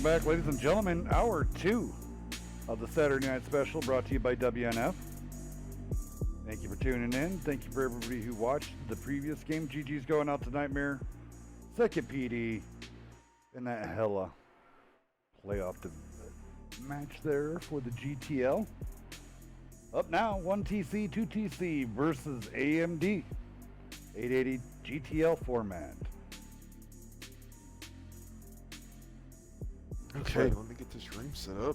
Welcome back, ladies and gentlemen. Hour 2 of the Saturday Night Special brought to you by WNF. Thank you for tuning in. Thank you for everybody who watched the previous game. GG's going out to Nightmare. Second PD in that hella playoff match there for the GTL. Up now, 1TC, 2TC versus AMD. 880 GTL format. Okay, let me get this room set up.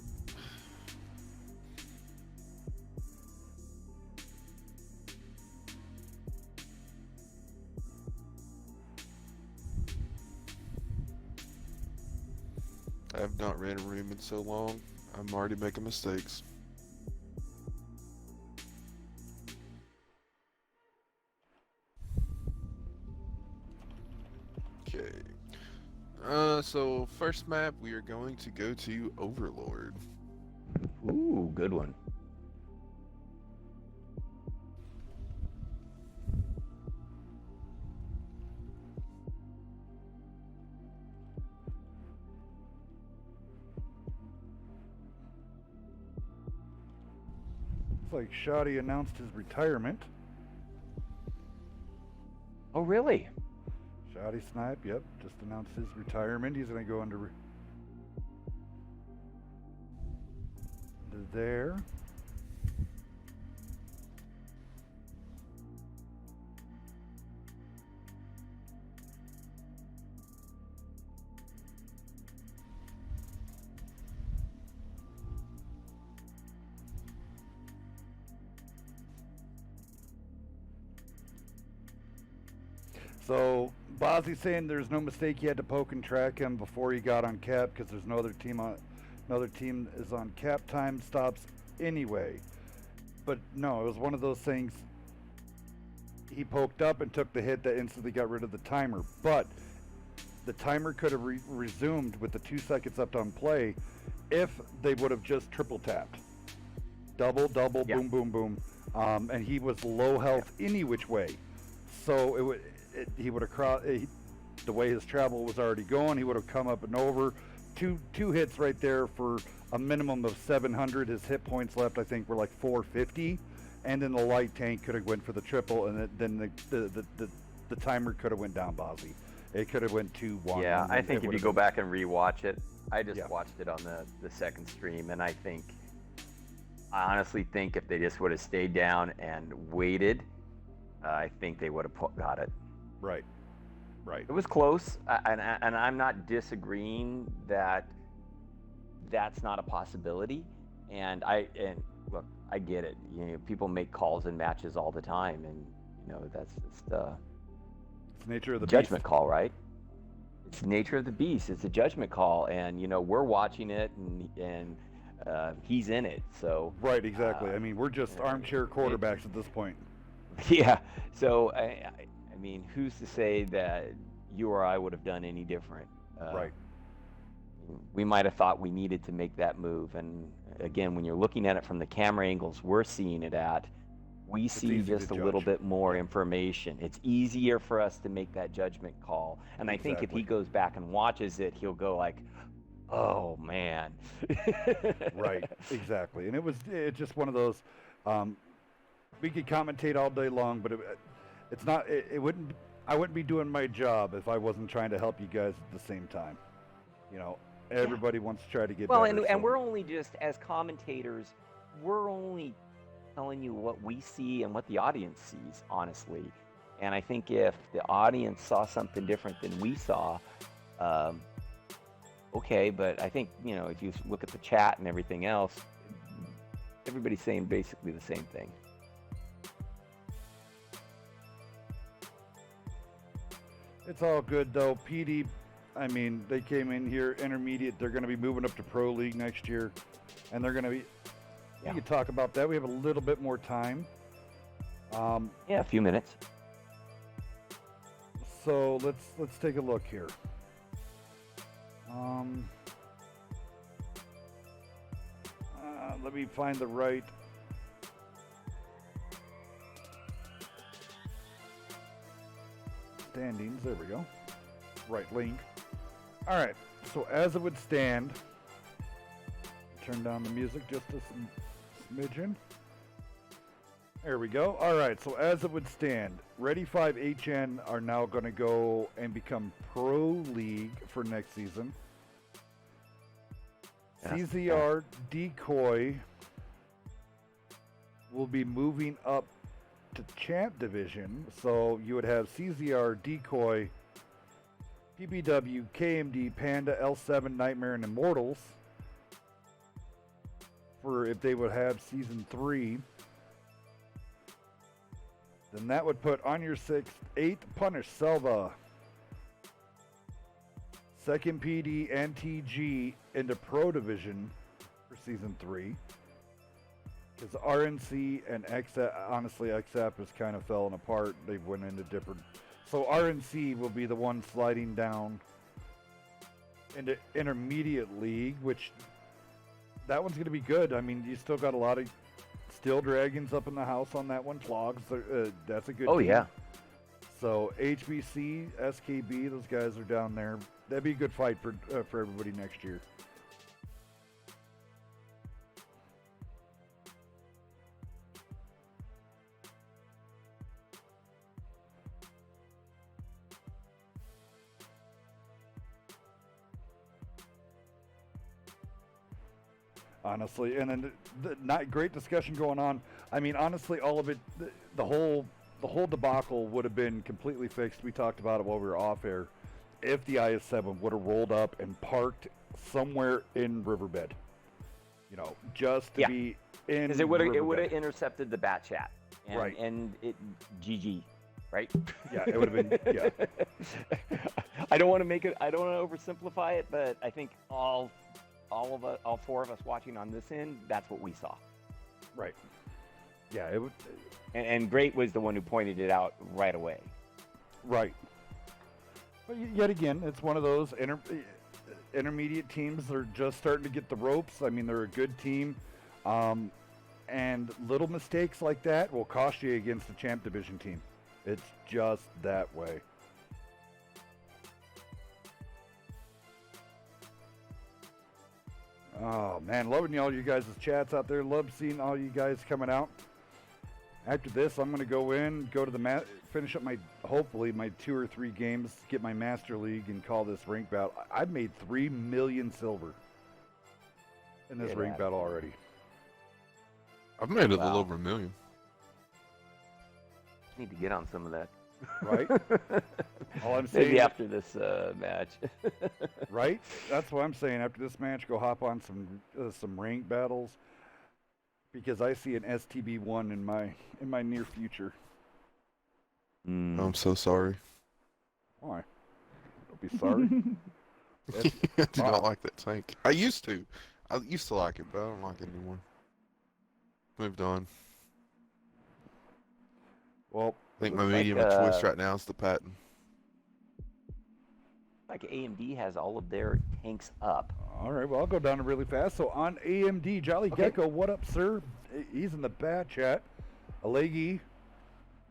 I have not ran a room in so long. I'm already making mistakes. Okay. So first map we are going to go to Overlord. Ooh, good one. Looks like Shoddy announced his retirement. Oh, really? Shoddy Snipe, yep, just announced his retirement. He's going to go under there. So Bozzy's saying there's no mistake he had to poke and track him before he got on cap because there's no other team on. Another team is on cap time stops anyway. But no, it was one of those things. He poked up and took the hit that instantly got rid of the timer. But the timer could have resumed with the 2 seconds left on play if they would have just triple tapped. Double, Yeah. boom, boom, boom. And he was low health any which way. So he would have crossed. The way his travel was already going, he would have come up and over. Two hits right there for a minimum of 700. His hit points left, I think, were like 450, and then the light tank could have went for the triple, and then the timer could have went down, Bozzy. It could have went 2-1. Yeah, I think if you go back and rewatch it, I just Yeah. watched it on the second stream, and I honestly think if they just would have stayed down and waited, I think they would have got it. Right. It was close, and I'm not disagreeing that that's not a possibility. And look, I get it. You know, people make calls in matches all the time, and you know that's just It's the nature of the judgment beast. call, right? It's the nature of the beast. It's a judgment call, and you know we're watching it, and he's in it. So Right, exactly. I mean, we're just armchair quarterbacks at this point. yeah. So I mean, who's to say that you or I would have done any different? Right. We might have thought we needed to make that move. And again, when you're looking at it from the camera angles we're seeing it at, we see easy just to a little judge. bit more information. It's easier for us to make that judgment call. And I think if he goes back and watches it, he'll go like, oh, man. Right, exactly. And it's just one of those, we could commentate all day long, but it's not, I wouldn't be doing my job if I wasn't trying to help you guys at the same time. You know, everybody wants to try to get well, better. and we're only just, as commentators, we're only telling you what we see and what the audience sees, honestly. And I think if the audience saw something different than we saw, okay, but I think, you know, if you look at the chat and everything else, everybody's saying basically the same thing. It's all good, though. PD, I mean, they came in here intermediate. They're going to be moving up to Pro League next year, and they're going to be, Yeah. we could talk about that. We have a little bit more time. Yeah, a few minutes. So let's take a look here. Let me find the right standings. There we go. Right link. All right. So as it would stand, turn down the music just a smidgen. There we go. All right, so as it would stand, Ready 5 HN are now going to go and become Pro League for next season. CZR Decoy will be moving up to Champ Division. So you would have CZR Decoy, PBW, KMD, Panda, L7, Nightmare, and Immortals for if they would have Season 3. Then that would put on your 6th, 8th Punish Selva, 2nd PD and TG into Pro Division for Season 3. Because RNC and XF, honestly, XF has kind of fallen apart. They've went into different. So RNC will be the one sliding down into Intermediate League, which that one's going to be good. I mean, you still got a lot of Steel Dragons up in the house on that one. Flogs, that's a good team. Yeah. So HBC, SKB, those guys are down there. That'd be a good fight for everybody next year. Honestly, and then not great discussion going on. I mean, honestly, all of it, the whole debacle would have been completely fixed. We talked about it while we were off air. If the IS-7 would have rolled up and parked somewhere in Riverbed, just to be in. Because it would have intercepted the bat chat. And, right. And it GG, right? Yeah, it would have been. Yeah. I don't want to oversimplify it, but I think all four of us watching on this end, that's what we saw. Right. Yeah, it would. And Great was the one who pointed it out right away. Right. But yet again, it's one of those intermediate teams that are just starting to get the ropes. I mean, they're a good team. And little mistakes like that will cost you against a Champ Division team. It's just that way. Oh, man, loving all you guys' chats out there. Love seeing all you guys coming out. After this, I'm going to go to the finish up hopefully my 2 or 3 games, get my Master League, and call this rank battle. I've made 3 million silver in this rank battle already. I've made a little over 1 million. Need to get on some of that. Right? All I'm saying, maybe after this match. Right? That's what I'm saying. After this match, go hop on some rank battles, because I see an STB1 in my near future. I'm so sorry. Why? Don't be sorry. I do not like that tank. I used to like it, but I don't like it anymore. Moved on. Well, I think my medium of choice right now is the Patton. Like AMD has all of their tanks up. All right, well, I'll go down really fast. So on AMD, Jolly Gecko, what up, sir? He's in the bat chat. Alegi,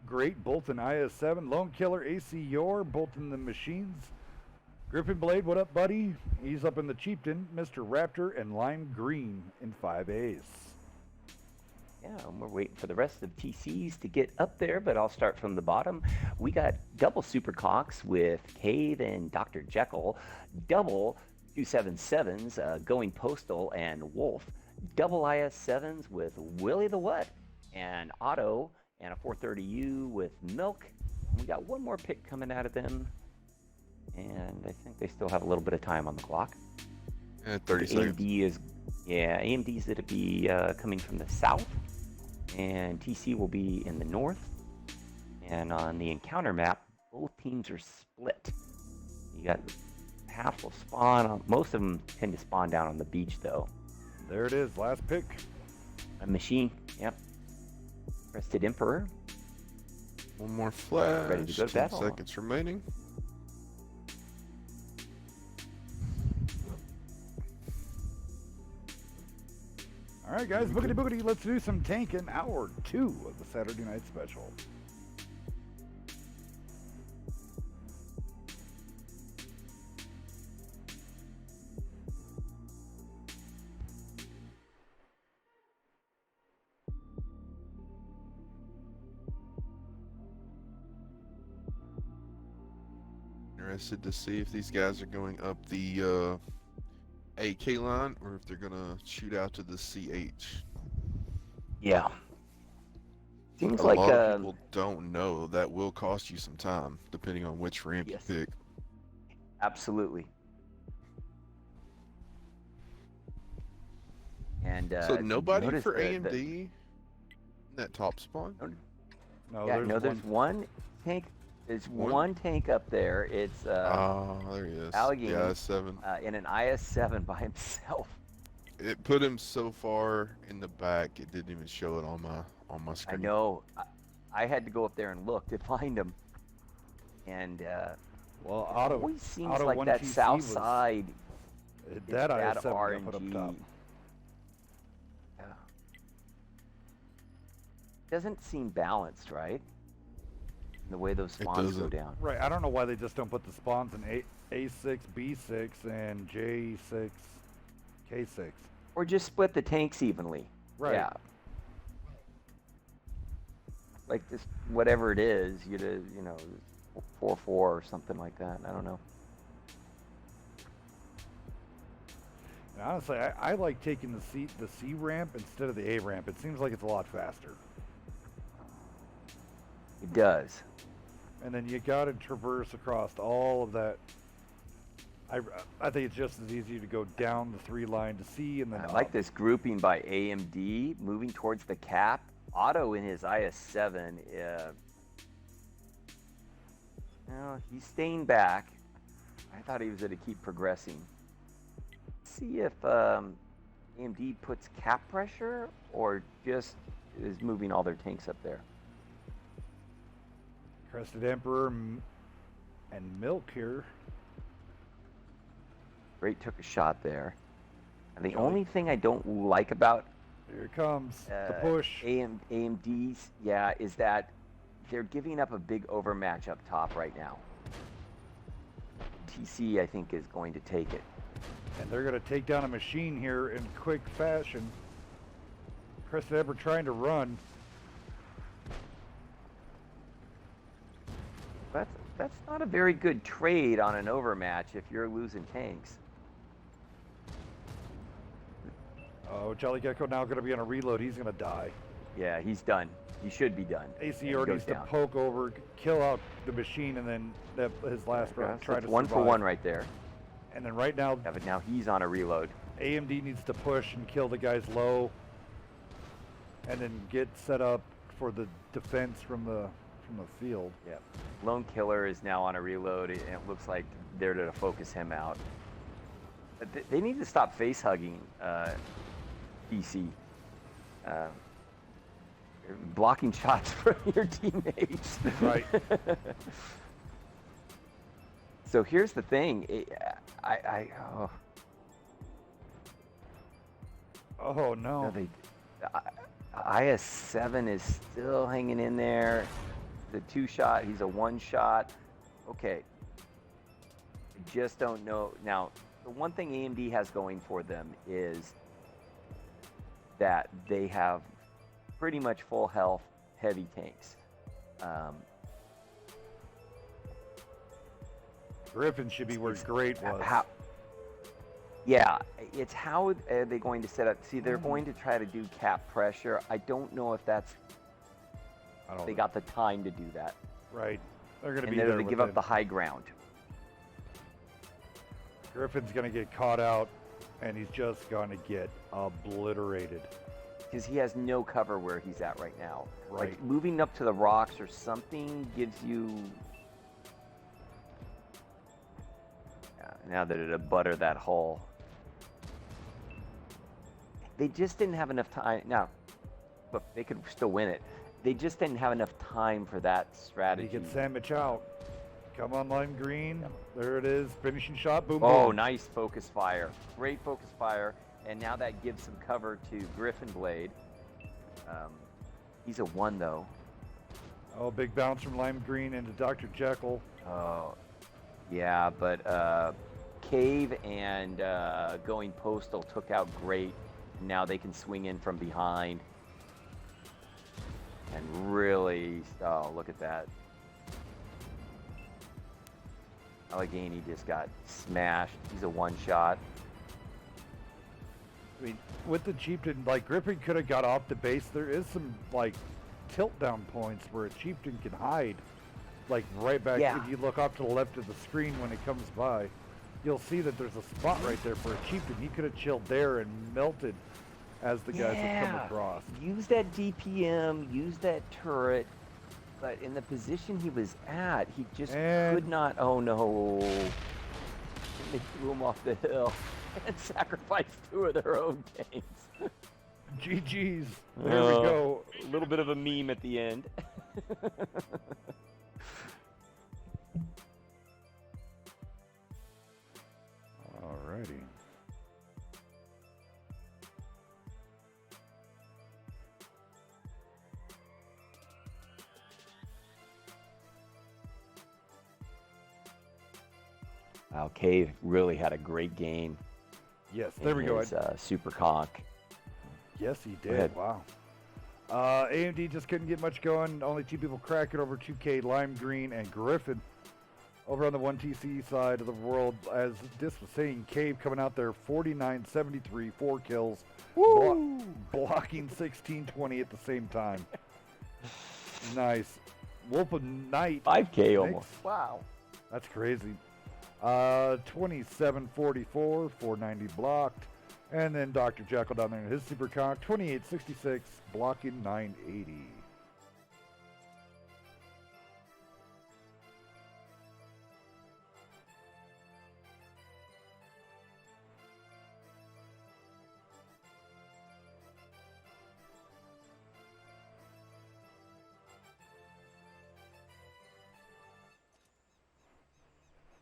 Great, Bolton IS-7, Lone Killer, AC Yor, Bolton the Machines. Griffin Blade, what up, buddy? He's up in the Chieftain, Mr. Raptor, and Lime Green in 5As. Yeah, and we're waiting for the rest of TCs to get up there, but I'll start from the bottom. We got double Supercocks with Cave and Dr. Jekyll, double 277s, Going Postal and Wolf, double IS-7s with Willie the What and Otto, and a 430U with Milk. We got one more pick coming out of them, and I think they still have a little bit of time on the clock. 30 seconds. AMD's going to be coming from the south, and TC will be in the north. And on the encounter map, both teams are split. You got half will spawn. Most of them tend to spawn down on the beach, though. There it is, last pick. A machine, yep. Crested Emperor. One more flash. Ready to go to 10 battle. seconds remaining. All right, guys, boogity boogity. Let's do some tanking. Hour 2 of the Saturday Night Special. interested to see if these guys are going up the AK line or if they're gonna shoot out to the CH. Yeah. Seems A like lot of people don't know that will cost you some time depending on which ramp Yes. you pick. absolutely. And So nobody notice for the- AMD in that top spawn? No, yeah, there's no, there's one tank. There's one tank up there. It's Oh, there he is. Allegheny. Yeah, IS-7. In an IS-7 by himself. It put him so far in the back, it didn't even show it on my I screen. know. I had to go up there and look to find him. And well, it Auto always seems Auto like that 1TC south was- side. that bad IS-7 got put up RNG. top. Yeah. Doesn't seem balanced, right? The way those spawns go doesn't. down. Right, I don't know why they just don't put the spawns in A6, B6, and J6, K6. Or just split the tanks evenly. Right. Yeah. Like this, whatever it is, you 4-4 or something like that. I don't know. And honestly, I like taking the C ramp instead of the A ramp. It seems like it's a lot faster. It does. And then you got to traverse across all of that. I think it's just as easy to go down the 3 line to C and then I up. like this grouping by AMD moving towards the cap. Otto in his IS-7. He's staying back. I thought he was going to keep progressing. See if AMD puts cap pressure or just is moving all their tanks up there. Crested Emperor and Milk here. Great took a shot there. And the Kelly. only thing I don't like about Here it comes, the push. AMD's, is that they're giving up a big overmatch up top right now. TC, I think, is going to take it. And they're going to take down a machine here in quick fashion. Crested Emperor trying to run. That's not a very good trade on an overmatch if you're losing tanks. Oh, Jelly Gecko now going to be on a reload. He's going to die. Yeah, he's done. He should be done. ACR He needs goes to down. poke over, kill out the machine, and then his last round try to one for survive. one right there. And then right now, Yeah, but now he's on a reload. AMD needs to push and kill the guys low, and then get set up for the defense from the field. Yeah. Lone Killer is now on a reload, and it looks like they're to focus him out. But they need to stop face hugging DC. Blocking shots from your teammates. Right. So here's the thing. Oh no. IS-7 is still hanging in there. The 2-shot, he's a 1-shot. Okay. I just don't know. Now, the one thing AMD has going for them is that they have pretty much full health heavy tanks. Griffin should be where Great was. It's how are they going to set up? See, they're going to try to do cap pressure. I don't know if they got the time to do that. Right. They're going to And be they're there to with give up it. the high ground. Griffin's going to get caught out, and he's just going to get obliterated. Because he has no cover where he's at right now. Right. Like moving up to the rocks or something gives you. Yeah, now that it'll butter that hole. They just didn't have enough time. Now, look, they could still win it. They just didn't have enough time for that strategy. He gets sandwich out. Come on, lime green. Yep. There it is. Finishing shot. Boom, Oh, boom. nice focus fire. Great focus fire. And now that gives some cover to Griffin Blade. He's a 1, though. Oh, big bounce from lime green into Dr. Jekyll. Oh, yeah, but Cave and Going Postal took out Great. Now they can swing in from behind. And really, oh, look at that. Allegheny just got smashed. He's a one-shot. I mean, with the chieftain, like Griffin could have got off the base. There is some like tilt down points where a chieftain can hide, like right back. Yeah. If you look off to the left of the screen when it comes by, you'll see that there's a spot right there for a chieftain. He could have chilled there and melted as the guys have come across. Use that DPM, use that turret, but in the position he was at, he just could not. Oh no! They threw him off the hill and sacrificed 2 of their own tanks. GG's. There we go. A little bit of a meme at the end. Alrighty. Wow, Cave really had a great game. Yes, there we go. Super Conk. Yes, he Go ahead. did. Wow. AMD just couldn't get much going. Only 2 people cracking over 2K, Lime Green and Griffin. Over on the 1TC side of the world, as Dis was saying, Cave coming out there 49-73, 4 kills, blocking 16-20 at the same time. Nice. Wolf of Night. 5K almost. Wow. That's crazy. 27-44, 490 blocked. And then Dr. Jekyll down there in his super conk, 28-66, blocking 980.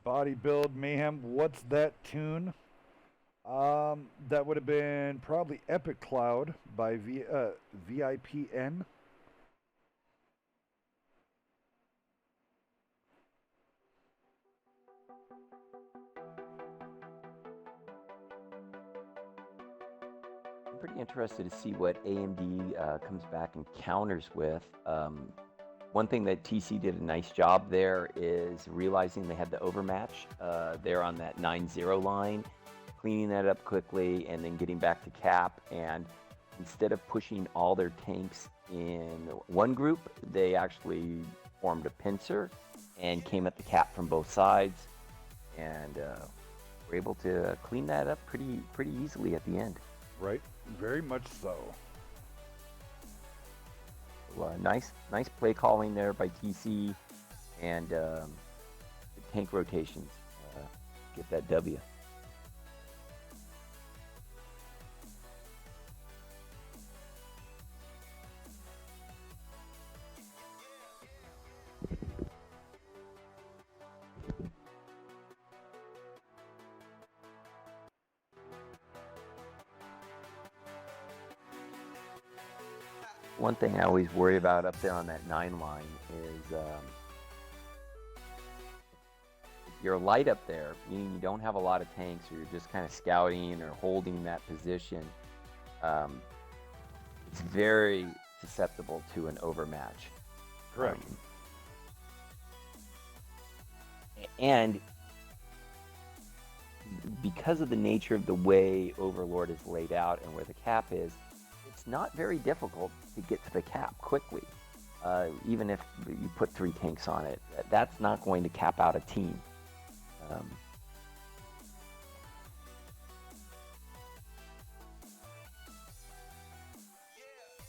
Body build mayhem. What's that tune? That would have been probably Epic Cloud by VIPN. I'm pretty interested to see what AMD comes back and counters with. One thing that TC did a nice job there is realizing they had the overmatch there on that 9-0 line, cleaning that up quickly, and then getting back to cap. And instead of pushing all their tanks in one group, they actually formed a pincer and came at the cap from both sides, and were able to clean that up pretty easily at the end. Right, very much so. Nice play calling there by TC, and the tank rotations get that W. One thing I always worry about up there on that 9 line is if you're light up there, meaning you don't have a lot of tanks, or you're just kind of scouting or holding that position, it's very susceptible to an overmatch. Correct. And because of the nature of the way Overlord is laid out and where the cap is, it's not very difficult to get to the cap quickly. Even if you put 3 tanks on it, that's not going to cap out a team.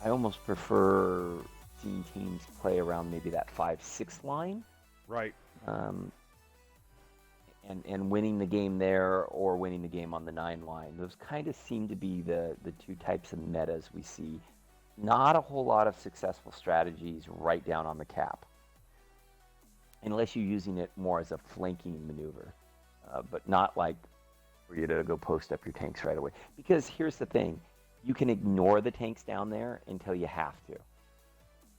I almost prefer seeing teams play around maybe that 5-6 line. Right. And winning the game there, or winning the game on the 9 line. Those kind of seem to be the 2 types of metas we see. Not a whole lot of successful strategies right down on the cap, unless you're using it more as a flanking maneuver, but not like for you to go post up your tanks right away. Because here's the thing, you can ignore the tanks down there until you have to,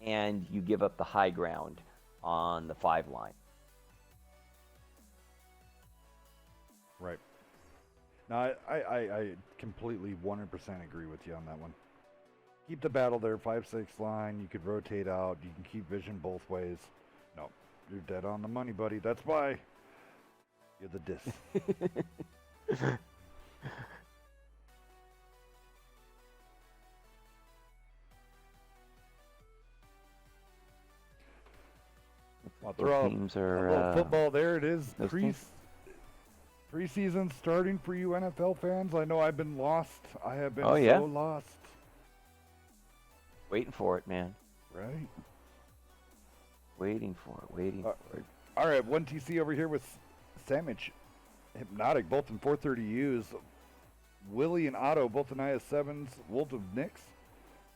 and you give up the high ground on the 5 line. Right. No, I completely 100% agree with you on that one. Keep the battle there, 5-6 line. You could rotate out. You can keep vision both ways. No, you're dead on the money, buddy. That's why You're the dis. I'll throw a little football there. It is preseason starting for you NFL fans. I know I've been lost. I have been so lost. Waiting for it, man. Right. Waiting for it. All right, 1TC over here with Sandwich, Hypnotic, both in 430Us. Willie and Otto, both in IS-7s. Wolf of Nix.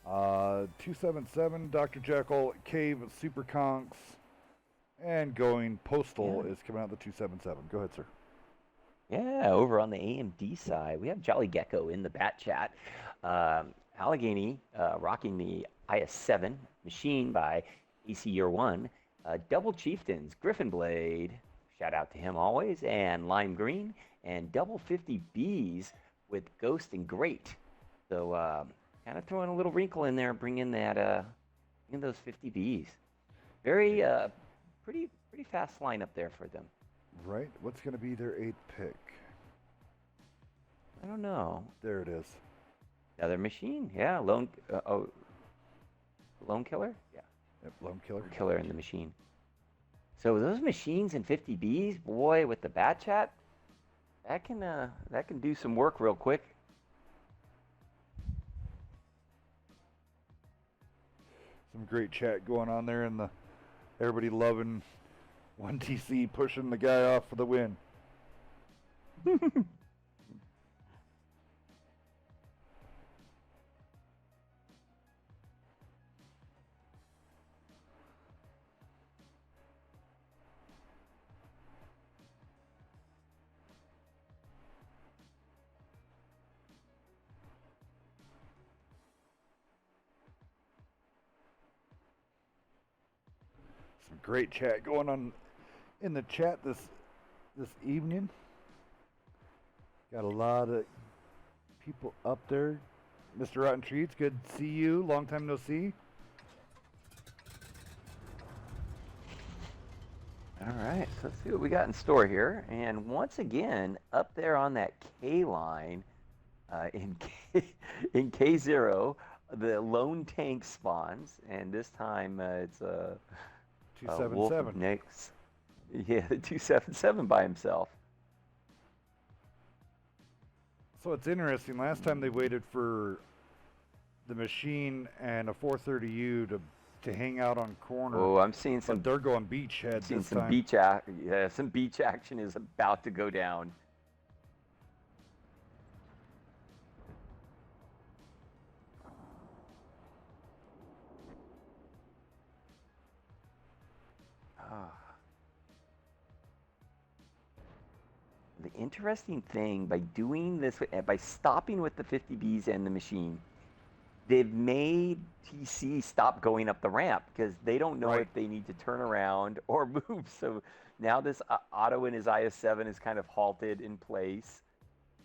277, Dr. Jekyll, Cave, Super Conks. And going postal is coming out the 277. Go ahead, sir. Yeah, over on the AMD side, we have Jolly Gecko in the bat chat. Allegheny rocking the IS-7 machine by AC Year 1. Double Chieftains, Griffin Blade, shout out to him always, and Lime Green, and double 50Bs with Ghost and Great. So kind of throwing a little wrinkle in there, bringing that, in those 50Bs. Very pretty fast lineup there for them. Right. What's going to be their 8th pick? I don't know. There it is. Another machine. Yeah. Lone Killer? Yeah. Yep, Lone Killer. Lone Killer in the machine. So those machines and 50Bs, boy, with the bat chat, that can do some work real quick. Some great chat going on there, and everybody loving 1TC pushing the guy off for the win. Some great chat going on in the chat this evening. Got a lot of people up there. Mr. Rotten Treats, good to see you. Long time no see. All right, so let's see what we got in store here. And once again, up there on that K line, in K0, the lone tank spawns, and this time it's a 277. Wolf of Nix. Yeah, the 277 by himself. So it's interesting. Last time they waited for the machine and a 430U to hang out on corner. Oh, I'm seeing some. But they're going beachhead this some time. some beach action is about to go down. The interesting thing by doing this, by stopping with the 50Bs and the machine, they've made TC stop going up the ramp because they don't know if they need to turn around or move. So now this Otto in his IS-7 is kind of halted in place.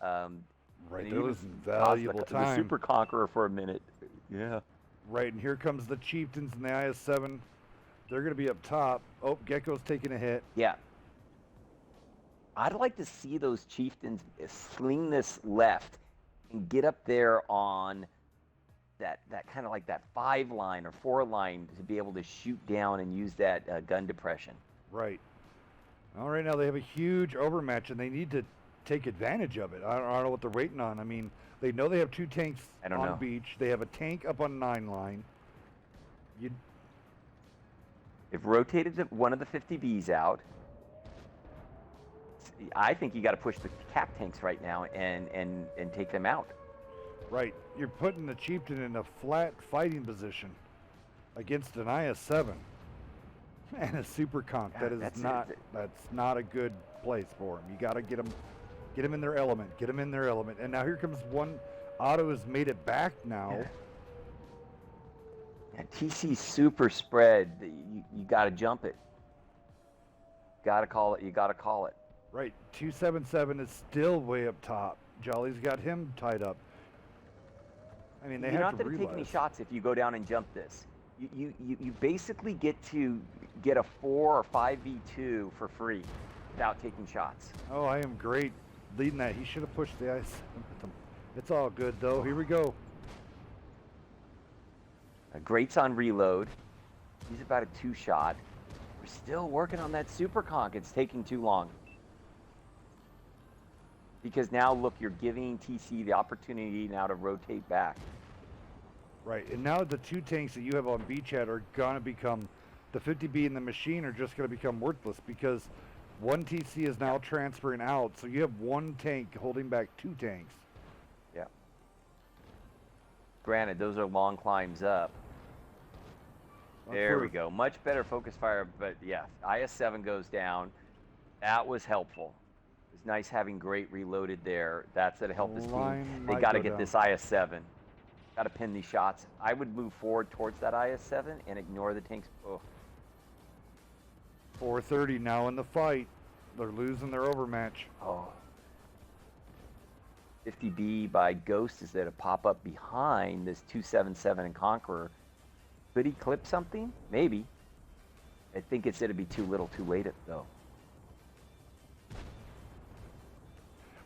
Right, there was valuable time. The Super Conqueror for a minute. Yeah. Right, and here comes the Chieftains in the IS-7. They're going to be up top. Oh, Gecko's taking a hit. Yeah. I'd like to see those Chieftains sling this left and get up there on that kind of like that 5 line or 4 line to be able to shoot down and use that gun depression. Right. Well, right now they have a huge overmatch, and they need to take advantage of it. I don't know what they're waiting on. I mean, they know they have 2 tanks on beach. They have a tank up on 9 line. They've rotated one of the 50Bs out. I think you got to push the cap tanks right now and take them out. Right. You're putting the Chieftain in a flat fighting position against an IS-7 and a Super Conk. That's not a good place for him. You got to get him in their element. Get him in their element. And now here comes one. Otto has made it back now. Yeah, TC super spread. You got to jump it. Got to call it. You got to call it. Right, 277 is still way up top. Jolly's got him tied up. I mean, you're not going to take any shots if you go down and jump this. You basically get to get a 4 or 5v2 for free. without taking shots. Oh, I am great leading that. He should have pushed the ice with him. It's all good, though. Here we go. Great's on reload. He's about a 2-shot. We're still working on that super conk. It's taking too long. Because now, look, you're giving TC the opportunity now to rotate back. Right, and now the 2 tanks that you have on beachhead are going to become, the 50B and the machine are just going to become worthless because 1 TC is now transferring out, so you have 1 tank holding back 2 tanks. Yeah. Granted, those are long climbs up. There we go. Much better focus fire, but yeah, IS-7 goes down. That was helpful. It was nice having great reloaded there. That's going to help this team. They got to get this IS-7. Got to pin these shots. I would move forward towards that IS-7 and ignore the tanks. Oh. 430 now in the fight. They're losing their overmatch. Oh. 50B by Ghost is there to pop up behind this 277 and Conqueror. Could he clip something? Maybe. I think it's going to be too little too late, though.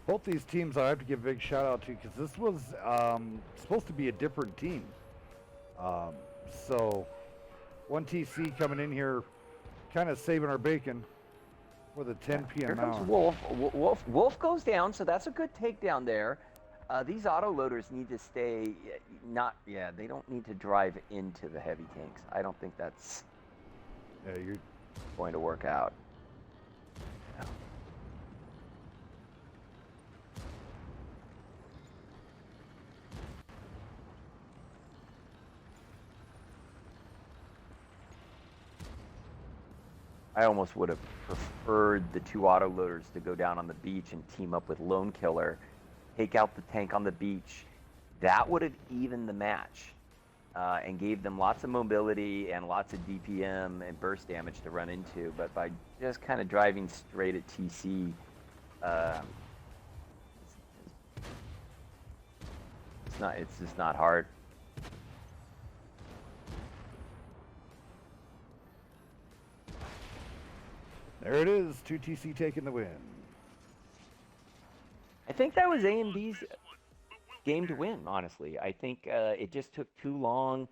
Both these teams I have to give a big shout out to because this was supposed to be a different team. So 1 TC coming in here kind of saving our bacon with a 10 p.m. Here comes hour. Wolf goes down, so that's a good takedown there. These autoloaders need to stay, they don't need to drive into the heavy tanks. I don't think that's going to work out. Yeah. I almost would have preferred the 2 autoloaders to go down on the beach and team up with Lone Killer, take out the tank on the beach. That would have evened the match and gave them lots of mobility and lots of DPM and burst damage to run into. But by just kind of driving straight at TC, it's just not hard. There it is, 2 TC taking the win. I think that was AMD's game to win, honestly. I think it just took too long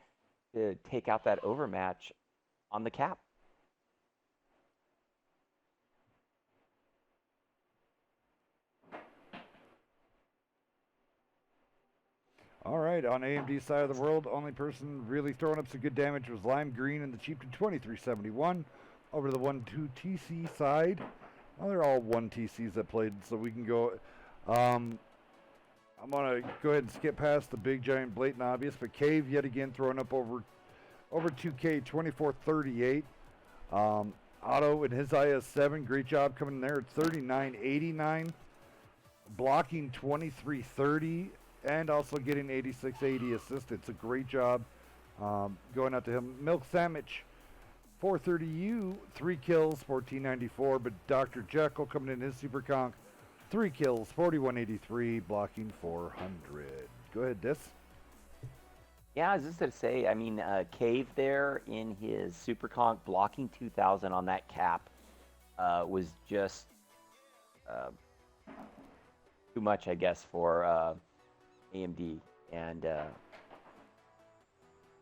to take out that overmatch on the cap. All right, on AMD's side of the world, only person really throwing up some good damage was Lime Green in the Chieftain 2371. Over to the 1-2 TC side. Well, they're all 1 TCs that played, so we can go. I'm going to go ahead and skip past the big, giant, blatant obvious, but Cave yet again throwing up over 2K, 2438. Otto and his IS-7, great job coming in there at 3989. Blocking 2330 and also getting 8680 assist. It's a great job going out to him. Milk Sandwich. 430U, 3 kills, 1494, but Dr. Jekyll coming in his super conk, 3 kills, 4183, blocking 400. Go ahead, Dis. Yeah, I was just going to say, I mean, Cave there in his super conk, blocking 2000 on that cap was just too much, I guess, for AMD. And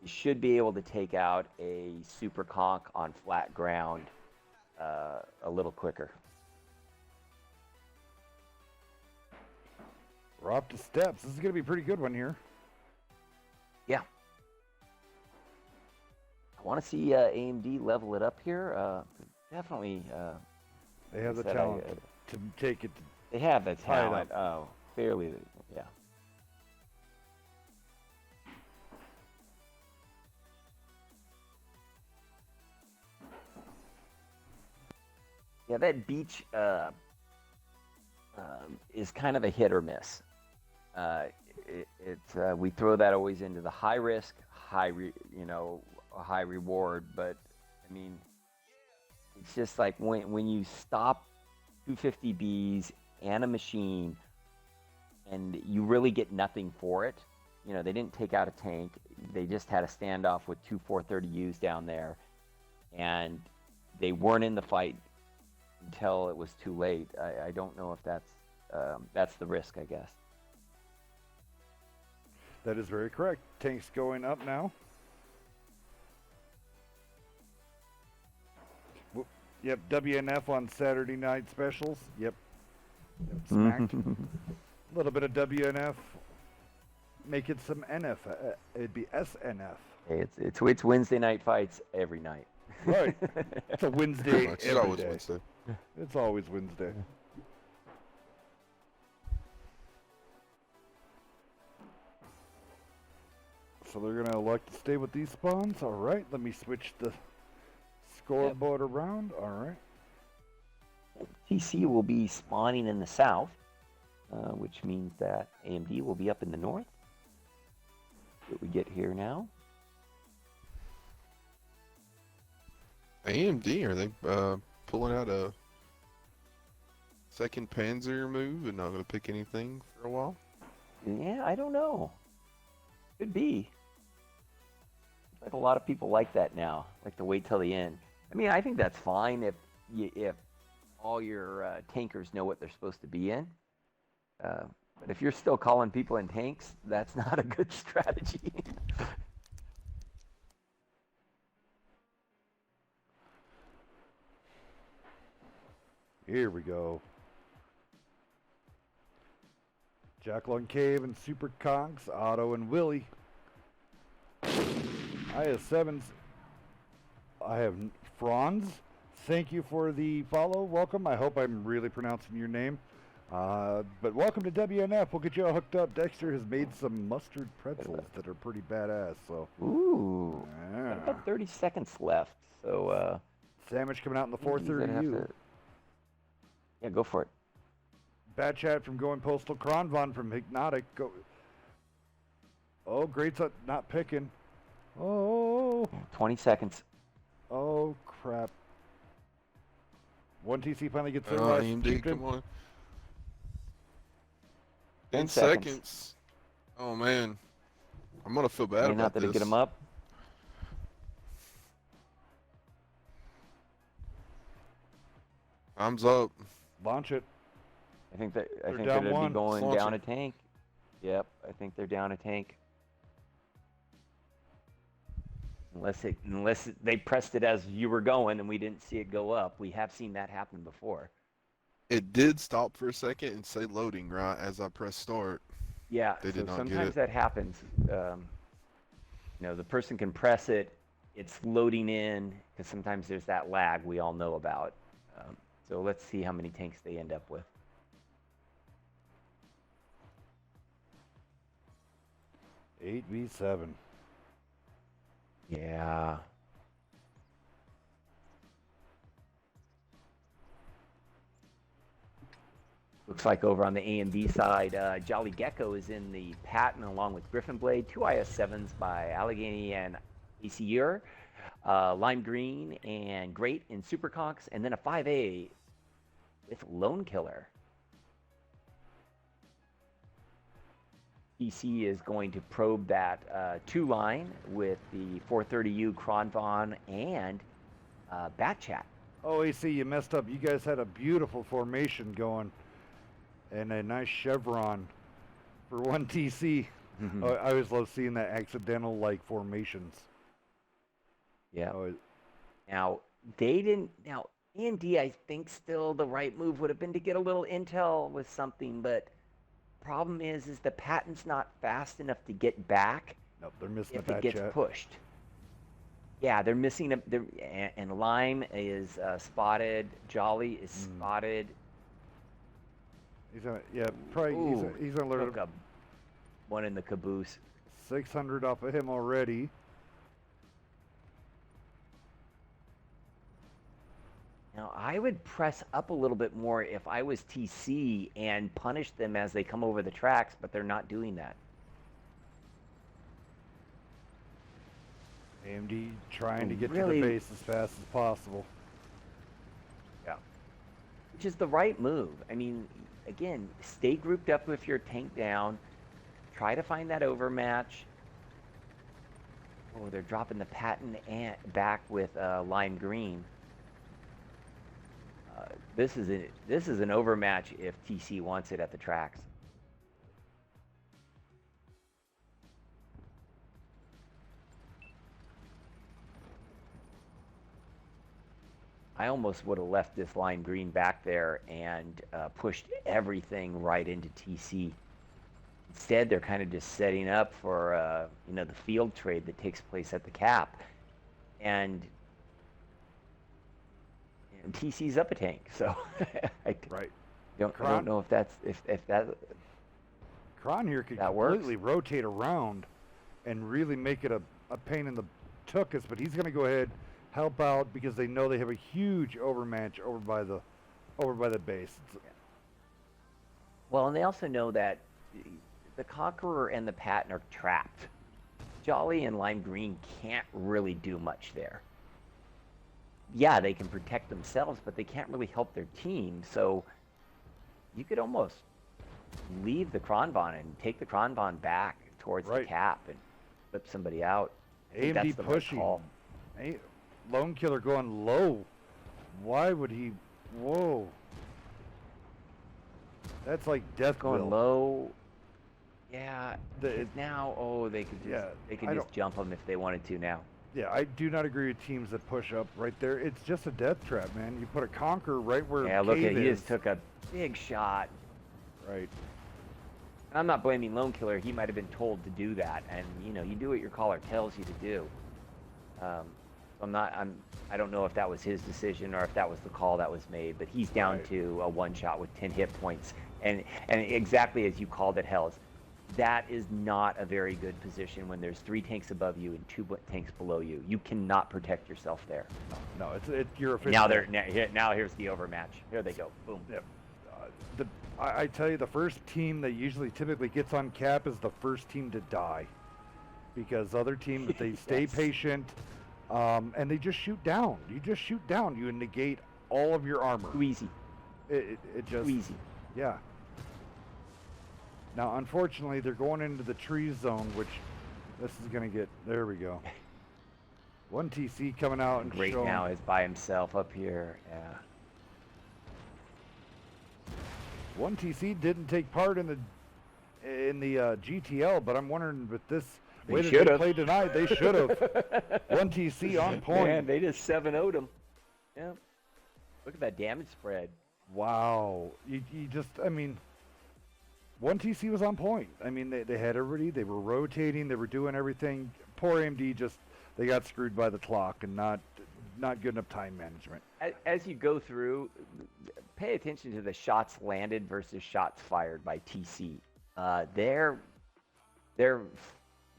you should be able to take out a super conk on flat ground a little quicker. We're up to steps. This is going to be a pretty good one here. Yeah. I want to see AMD level it up here. Definitely. They have the talent to take it. They have the talent. Oh, fairly, yeah. Yeah, that beach is kind of a hit or miss. We throw that always into the high risk, high reward. But I mean, it's just like when you stop 250Bs and a machine, and you really get nothing for it. You know, they didn't take out a tank. They just had a standoff with 2 430Us down there, and they weren't in the fight. until it was too late. I don't know if that's the risk, I guess. That is very correct. Tanks going up now. Yep, WNF on Saturday night specials. Yep, smacked. A little bit of WNF. Make it some NF. It'd be SNF. It's Wednesday night fights every night. Right. It's a Wednesday It's every always day. Wednesday. It's always Wednesday. So they're going to elect to stay with these spawns. All right, let me switch the scoreboard around. All right. TC will be spawning in the south, which means that AMD will be up in the north. What we get here now. AMD, are they pulling out a second Panzer move and not going to pick anything for a while? Yeah, I don't know. Could be. Like a lot of people like that now, like to wait till the end. I mean, I think that's fine if all your tankers know what they're supposed to be in. But if you're still calling people in tanks, that's not a good strategy. Here we go. Jacqueline Cave and Super Conks, Otto and Willie. I have sevens. I have Franz. Thank you for the follow. Welcome. I hope I'm really pronouncing your name. But welcome to WNF. We'll get you all hooked up. Dexter has made some mustard pretzels that are pretty badass. So. Ooh. Yeah. About 30 seconds left. So. Sandwich coming out in the 430U. Yeah, go for it. Bad chat from Going Postal. Kronvon from Hypnotic. Go. Oh, Great's not picking. Oh. 20 seconds. Oh, crap. One TC finally gets in. AMD, come on. 10 seconds. Oh, man. I'm going to feel bad about this. Not to get him up. Time's up. Launch it. I think they're down going to one. be going Launch down it. a tank. Yep, I think they're down a tank. Unless they pressed it as you were going and we didn't see it go up. We have seen that happen before. It did stop for a second and say loading right as I pressed start. Yeah, They did not get sometimes it. that happens. The person can press it, it's loading in, because sometimes there's that lag we all know about. So let's see how many tanks they end up with. Eight v7. Yeah. Looks like over on the AMD side, Jolly Gecko is in the Patton along with Griffin Blade, two IS-7s by Allegheny and ACUR, Lime Green and Great in Superconks, and then a 5A with Lone Killer. PC is going to probe that 2-line with the 430U Kronvon and Batchat. Oh, AC, you messed up. You guys had a beautiful formation going and a nice chevron for one TC. Oh, I always love seeing that accidental like formations. Yeah. Oh, Now, they didn't. Now, AMD, I think still the right move would have been to get a little intel with something, but problem is the Patton's not fast enough to get back no, they're missing if the it gets Batchat. pushed. Yeah, they're missing and Lime is spotted. Jolly is spotted. He's gonna, yeah, probably. Ooh, He's gonna learn took a one in the caboose. 600 off of him already. Now, I would press up a little bit more if I was TC and punish them as they come over the tracks, but they're not doing that. AMD trying to get Really? to the base as fast as possible. Yeah. Which is the right move. I mean, again, stay grouped up with your tank down. Try to find that overmatch. Oh, they're dropping the Patton back with Lime Green. This is an overmatch if TC wants it at the tracks. I almost would have left this line green back there and pushed everything right into TC. Instead, they're kind of just setting up for the field trade that takes place at the cap, and TC's up a tank. So I don't know if that Kron here could that completely works. rotate around and really make it a pain in the tuchus, but he's going to go ahead, help out, because they know they have a huge overmatch over by the base. Well, and they also know that the Conqueror and the Patton are trapped. Jolly and Lime Green can't really do much there. Yeah, they can protect themselves, but they can't really help their team. So you could almost leave the Kronbahn and take the Kronbahn back towards the cap and flip somebody out. AMD pushing. Lone Killer going low. Why would he? Whoa. That's like death going will. Low. Yeah. Now, they could just jump them if they wanted to now. Yeah, I do not agree with teams that push up right there. It's just a death trap, man. You put a Conqueror right where look Cave at he is. just took a big shot. Right. I'm not blaming Lone Killer. He might have been told to do that, and you do what your caller tells you to do. I don't know if that was his decision or if that was the call that was made, but he's down to a one shot with 10 hit points, and exactly as you called it, Hells. That is not a very good position when there's 3 tanks above you and 2 tanks below you. You cannot protect yourself there. No, it's you're official. Now here's the overmatch. Here they go. Boom. Yep. I tell you, the first team that usually typically gets on cap is the first team to die, because other teams they stay patient, and they just shoot down. You just shoot down. You negate all of your armor. Too easy. It just too easy. Yeah. Now, unfortunately, they're going into the tree zone, which this is going to get... There we go. One TC coming out and Great showing... now is by himself up here. Yeah. One TC didn't take part in the GTL, but I'm wondering with this way that they played tonight, they should have. One TC on point. Man, they just 7-0'd him. Yeah. Look at that damage spread. Wow. You just... I mean... One TC was on point. I mean, they had everybody. They were rotating. They were doing everything. Poor AMD they got screwed by the clock and not good enough time management. As you go through, pay attention to the shots landed versus shots fired by TC. They're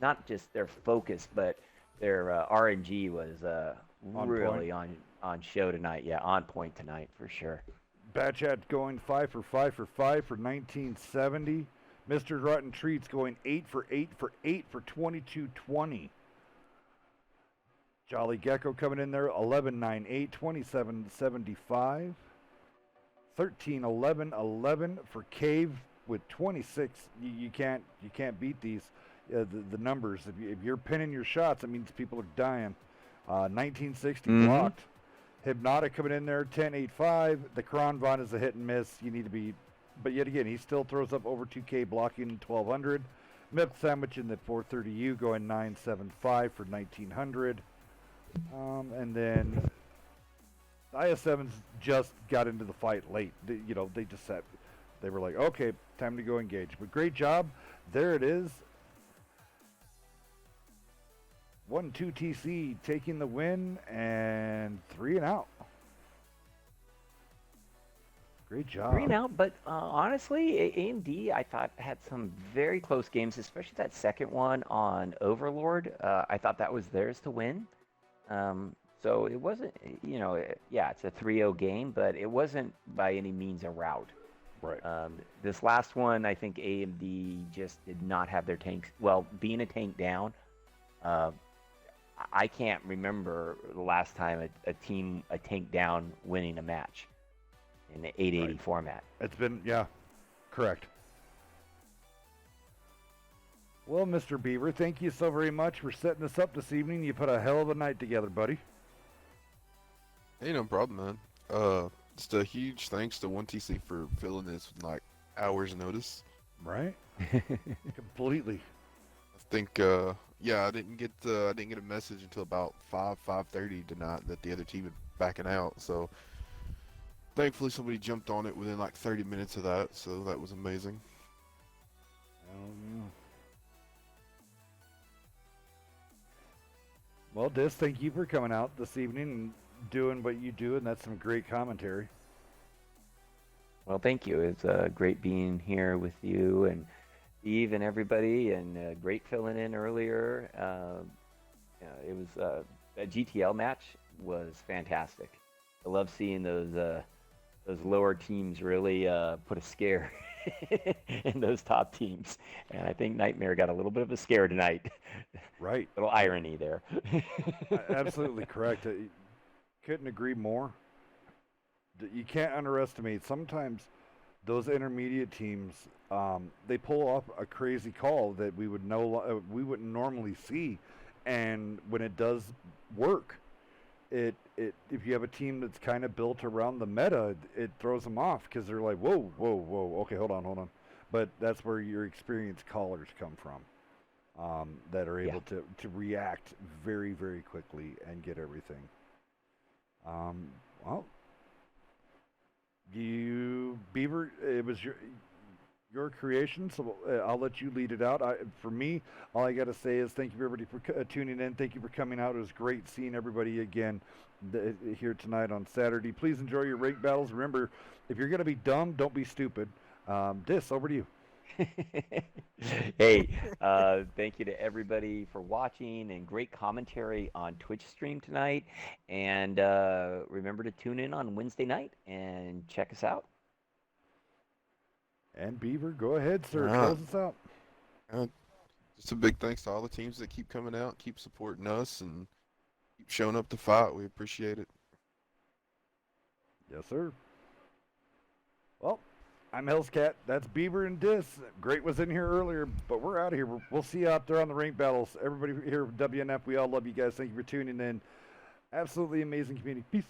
not just their focus, but their RNG was really on show tonight. Yeah, on point tonight for sure. Batchat going 5 for 5 for 5 for 1970. Mr. Rotten Treats going 8 for 8 for 8 for 2220. Jolly Gecko coming in there 11.98 27.75. 13.11.11 for Cave with 26. You can't beat these the numbers. If you're pinning your shots, that means people are dying. 1960 blocked. Hypnotic coming in there, 10.85. The Kronbahn is a hit and miss. You need to be, but yet again, he still throws up over 2K blocking 1,200. Milk Sandwich in the 430U going 9.75 for 1,900. And then IS7s just got into the fight late. They just said, they were like, okay, time to go engage. But great job. There it is. 1-2 TC taking the win and 3 and out. Great job. 3 and out, but honestly, AMD I thought had some very close games, especially that second one on Overlord. I thought that was theirs to win. So it wasn't, it's a 3-0 game, but it wasn't by any means a rout. Right. This last one, I think AMD just did not have their tanks. Well, being a tank down, I can't remember the last time a tank down winning a match in the 880 format. It's been, correct. Well, Mr. Beaver, thank you so very much for setting us up this evening. You put a hell of a night together, buddy. Hey, no problem, man. Just a huge thanks to 1TC for filling this with like hours notice. Right? Completely. I think, yeah, I didn't get a message until about 5:30 tonight that the other team had backing out. So thankfully somebody jumped on it within like 30 minutes of that. So that was amazing. Well, Dis, thank you for coming out this evening and doing what you do, and that's some great commentary. Well, thank you. It's great being here with you and Eve and everybody, and great filling in earlier. It was that GTL match was fantastic. I love seeing those lower teams really put a scare in those top teams, and I think Nightmare got a little bit of a scare tonight. Right. Little irony there. Absolutely correct. Couldn't agree more. You can't underestimate. Sometimes those intermediate teams, they pull off a crazy call that we wouldn't normally see, and when it does work, if you have a team that's kind of built around the meta, it throws them off because they're like, whoa, whoa, whoa, okay, hold on. But that's where your experienced callers come from, that are able to react very, very quickly and get everything. Well, Beaver, it was your creation, so I'll let you lead it out. For me, all I got to say is thank you everybody for tuning in. Thank you for coming out. It was great seeing everybody again here tonight on Saturday. Please enjoy your rank battles. Remember, if you're going to be dumb, don't be stupid. Dis, over to you. Hey, thank you to everybody for watching, and great commentary on Twitch stream tonight. And remember to tune in on Wednesday night and check us out. And Beaver, go ahead, sir. All right. Close us out. Just a big thanks to all the teams that keep coming out, keep supporting us, and keep showing up to fight. We appreciate it. Yes, sir. Well, I'm Hellscat. That's Beaver and Dis. Great was in here earlier, but we're out of here. We'll see you out there on the rank battles. Everybody here with WNF, we all love you guys. Thank you for tuning in. Absolutely amazing community. Peace.